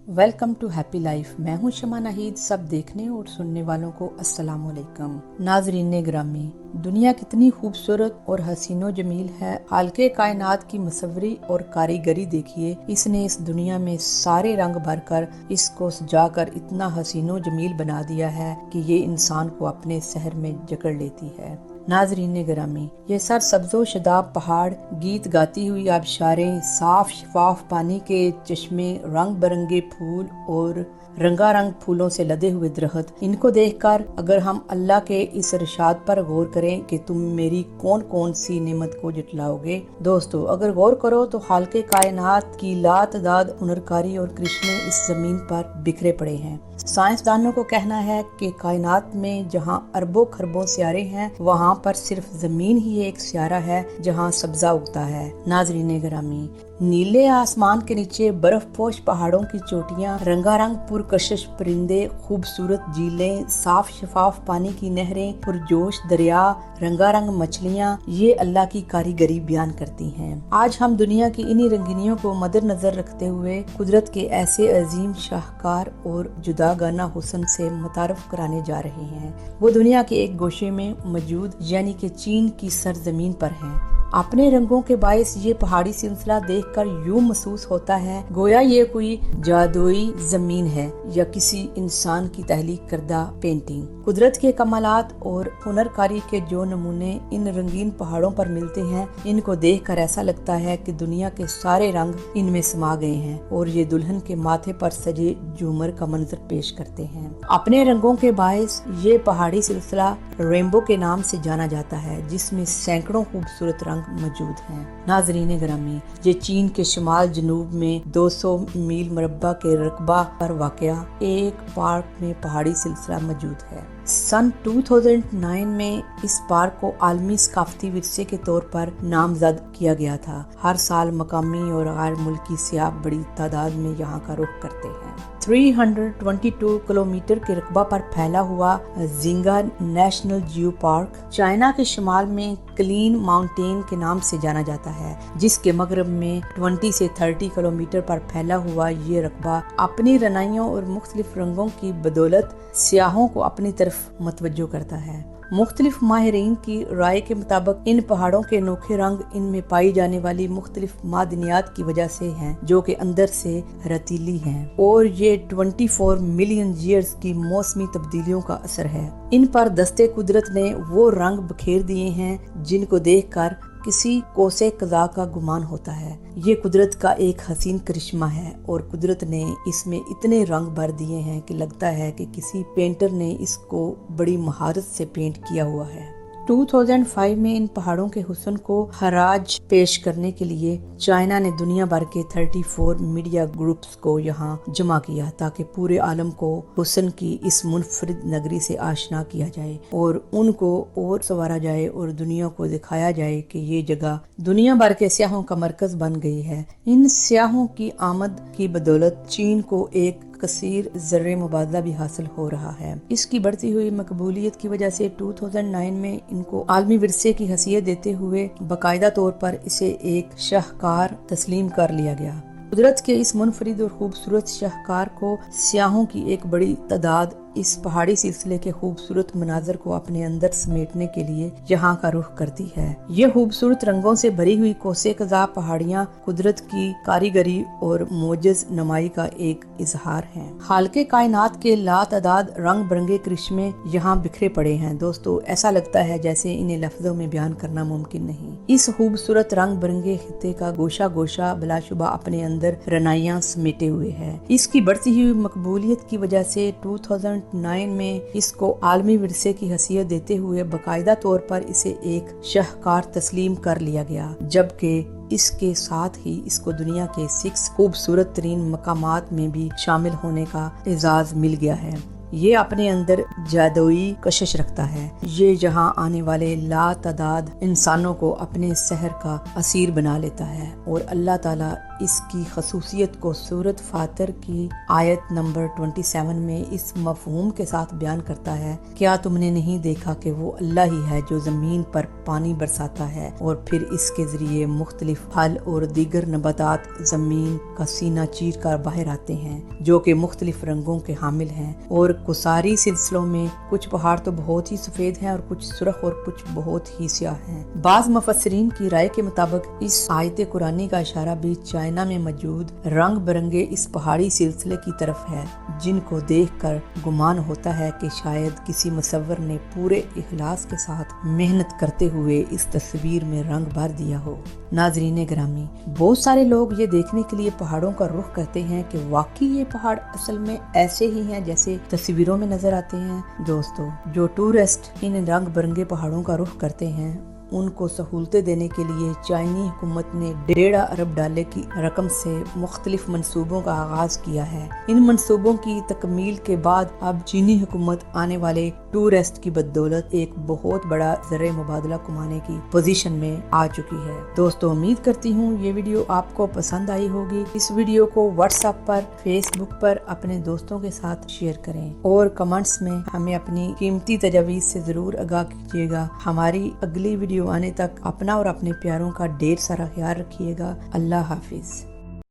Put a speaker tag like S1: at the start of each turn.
S1: Welcome to happy life. मैं हूं शमा नाहिद। सब देखने और सुनने वालों को अस्सलाम वालेकुम। नाजरीन ग्रामी, दुनिया कितनी खूबसूरत और हसीनो जमील है। हालके कायनात की मुसव्वरी और कारीगरी देखिए। इसने इस दुनिया में सारे रंग भरकर इसको सजाकर इतना हसीनो जमील बना दिया है कि ये इंसान को अपने शहर में जकड़ लेती है। नाजरीन ग्रामी, ये सर सब्जो शदाब पहाड़, गीत गाती हुई आबशारें, साफ शफाफ पानी के चश्मे, रंग बिरंगे फूल और रंगारंग फूलों से लदे हुए दरख्त, इनको देखकर अगर हम अल्लाह के इस इरशाद पर गौर करें कि तुम मेरी कौन कौन सी नेमत को जुटलाओगे। दोस्तों, अगर गौर करो तो खालिक़े कायनात की लातदाद हुनरकारी और करिश्मे इस जमीन पर बिखरे पड़े हैं। साइंसदानों को कहना है कि कायनात में जहां अरबों खरबों सियारे हैं, वहां पर सिर्फ जमीन ही एक सियारा है जहां सब्जा उगता है। नाजरीन ग्रामी, नीले आसमान के नीचे बर्फपोश पहाड़ों की चोटियां, रंगारंग पुरकशिश परिंदे, खूबसूरत झीलें, साफ शफाफ पानी की नहरें, पुरजोश दरिया, रंगारंग मछलियां, ये अल्लाह की कारीगरी बयान करती हैं। आज हम दुनिया की इन्हीं रंगीनियों को मद्देनजर रखते हुए कुदरत के ऐसे अजीम शाहकार और जुदागाना हुस्न से मुतारफ कराने जा रहे हैं। वो दुनिया के एक गोशे में मौजूद यानी कि चीन की सरजमीन पर हैं। अपने रंगों के बायस ये पहाड़ी सिलसिला देखकर यूं महसूस होता है गोया ये कोई जादुई जमीन है या किसी इंसान की तहलीक करदा पेंटिंग। कुदरत के कमालात और हुनरकारी के जो नमूने इन रंगीन पहाड़ों पर मिलते हैं, इनको देखकर ऐसा लगता है कि दुनिया के सारे रंग इनमें समा गए हैं और ये दुल्हन के माथे पर सजे झूमर का मंजर पेश करते हैं। अपने रंगों के बायस ये पहाड़ी सिलसिला रेनबो के नाम से जाना जाता है, जिसमें सैकड़ों खूबसूरत रंग मौजूद हैं। नाजरीन ग्रामी, ये चीन के शिमाल जनूब में 200 मील मुरब्बा के रकबा पर वाक़या एक पार्क में पहाड़ी सिलसिला मौजूद है। सन 2009 में इस पार्क को आलमी सकाफती विरसे के तौर पर नामजद किया गया था। हर साल मकामी और गैर मुल्की सियाह बड़ी तादाद में यहाँ का रुख करते हैं। 322 किलोमीटर के रकबा पर फैला हुआ जिंगा नेशनल जू पार्क चाइना के शिमाल में क्लीन माउंटेन के नाम से जाना जाता है, जिसके मगरब में 20 से 30 किलोमीटर पर फैला हुआ ये रकबा अपनी रनाइयों और मुख्तलिफ रंगों की बदौलत सियाहों को अपनी तरफ मतवज्जो करता है। मुख्तलिफ माहिरीन की राय के मुताबिक इन पहाड़ों के अनोखे रंग इनमें पाई जाने वाली मुख्तलिफ मादनियात की वजह से हैं, जो कि अंदर से रतीली हैं और ये 24 मिलियन ईयर्स की मौसमी तब्दीलियों का असर है। इन पर दस्ते कुदरत ने वो रंग बखेर दिए हैं जिनको देखकर किसी कोसे कज़ा का गुमान होता है। ये कुदरत का एक हसीन करिश्मा है और कुदरत ने इसमें इतने रंग भर दिए हैं कि लगता है कि किसी पेंटर ने इसको बड़ी महारत से पेंट किया हुआ है। 2005 में इन पहाड़ों के हुस्न को हराज पेश करने के लिए चाइना ने दुनिया भर के 34 मीडिया ग्रुप्स को यहाँ जमा किया, ताकि पूरे आलम को हुस्न की इस मुनफरिद नगरी से आशना किया जाए और उनको और संवारा जाए और दुनिया को दिखाया जाए कि ये जगह दुनिया भर के सियाहों का मरकज बन गई है। इन सियाहों की आमद की बदौलत चीन को एक कसीर ज़र्रे मुबादला भी हासिल हो रहा है। इसकी बढ़ती हुई मकबूलियत की वजह से 2009 में इनको आलमी विरसे की हैसियत देते हुए बाकायदा तौर पर इसे एक शाहकार तस्लीम कर लिया गया। कुदरत के इस मुनफरिद और खूबसूरत शाहकार को सियाहों की एक बड़ी तादाद इस पहाड़ी सिलसिले के खूबसूरत मनाजर को अपने अंदर समेटने के लिए यहाँ का रुख करती है। ये खूबसूरत रंगों से भरी हुई कोसे कज़ा पहाड़ियाँ कुदरत की कारीगरी और मोजज़ नमाई का एक इजहार हैं। खालिक़े कायनात के लातादाद रंग बिरंगे करिश्मे यहाँ बिखरे पड़े हैं। दोस्तों, ऐसा लगता है जैसे इन्हें लफ्जों में बयान करना मुमकिन नहीं। इस खूबसूरत रंग बिरंगे खित्ते का गोशा गोशा बिलाशुबा अपने अंदर रनाइयाँ समेटे हुए है। इसकी बढ़ती हुई मकबूलियत की वजह से 2009 में इसको आलमी विरसे की हैसियत देते हुए बाकायदा तौर पर इसे एक शाहकार तस्लीम कर लिया गया, जबकि इसके साथ ही इसको दुनिया के 6 खूबसूरत तरीन मकामात में भी शामिल होने का एजाज मिल गया है। یہ اپنے اندر جادوئی کشش رکھتا ہے۔ یہ جہاں آنے والے لا تعداد انسانوں کو اپنے سحر کا اسیر بنا لیتا ہے، اور اللہ تعالیٰ اس کی خصوصیت کو سورۃ فاطر کی آیت نمبر 27 میں اس مفہوم کے ساتھ بیان کرتا ہے، کیا تم نے نہیں دیکھا کہ وہ اللہ ہی ہے جو زمین پر پانی برساتا ہے اور پھر اس کے ذریعے مختلف پھل اور دیگر نباتات زمین کا سینہ چیر کر باہر آتے ہیں، جو کہ مختلف رنگوں کے حامل ہیں، اور کساری سلسلوں میں کچھ پہاڑ تو بہت ہی سفید ہیں اور کچھ سرخ اور کچھ بہت ہی سیاہ ہیں۔ بعض مفسرین کی رائے کے مطابق اس آیت قرآنی کا اشارہ بھی چائنا میں موجود رنگ برنگے اس پہاڑی سلسلے کی طرف ہے، جن کو دیکھ کر گمان ہوتا ہے کہ شاید کسی مصور نے پورے اخلاص کے ساتھ محنت کرتے ہوئے اس تصویر میں رنگ بھر دیا ہو۔ ناظرین گرامی، بہت سارے لوگ یہ دیکھنے کے لیے پہاڑوں کا رخ کرتے ہیں کہ واقعی یہ پہاڑ اصل میں ایسے ہی ہیں جیسے تصویروں میں نظر آتے ہیں۔ دوستو، جو ٹورسٹ ان رنگ برنگے پہاڑوں کا رخ کرتے ہیں، ان کو سہولتیں دینے کے لیے چائنی حکومت نے $1.5 ارب کی رقم سے مختلف منصوبوں کا آغاز کیا ہے۔ ان منصوبوں کی تکمیل کے بعد اب چینی حکومت آنے والے ٹورسٹ کی بدولت ایک بہت بڑا زرعی مبادلہ کمانے کی پوزیشن میں آ چکی ہے۔ دوستو، امید کرتی ہوں یہ ویڈیو آپ کو پسند آئی ہوگی۔ اس ویڈیو کو واٹس ایپ پر، فیس بک پر اپنے دوستوں کے ساتھ شیئر کریں، اور کمنٹس میں ہمیں اپنی قیمتی تجاویز سے ضرور آگاہ کیجیے گا۔ ہماری اگلی ویڈیو آنے تک اپنا اور اپنے پیاروں کا ڈھیر سارا خیال رکھیے گا۔ اللہ حافظ۔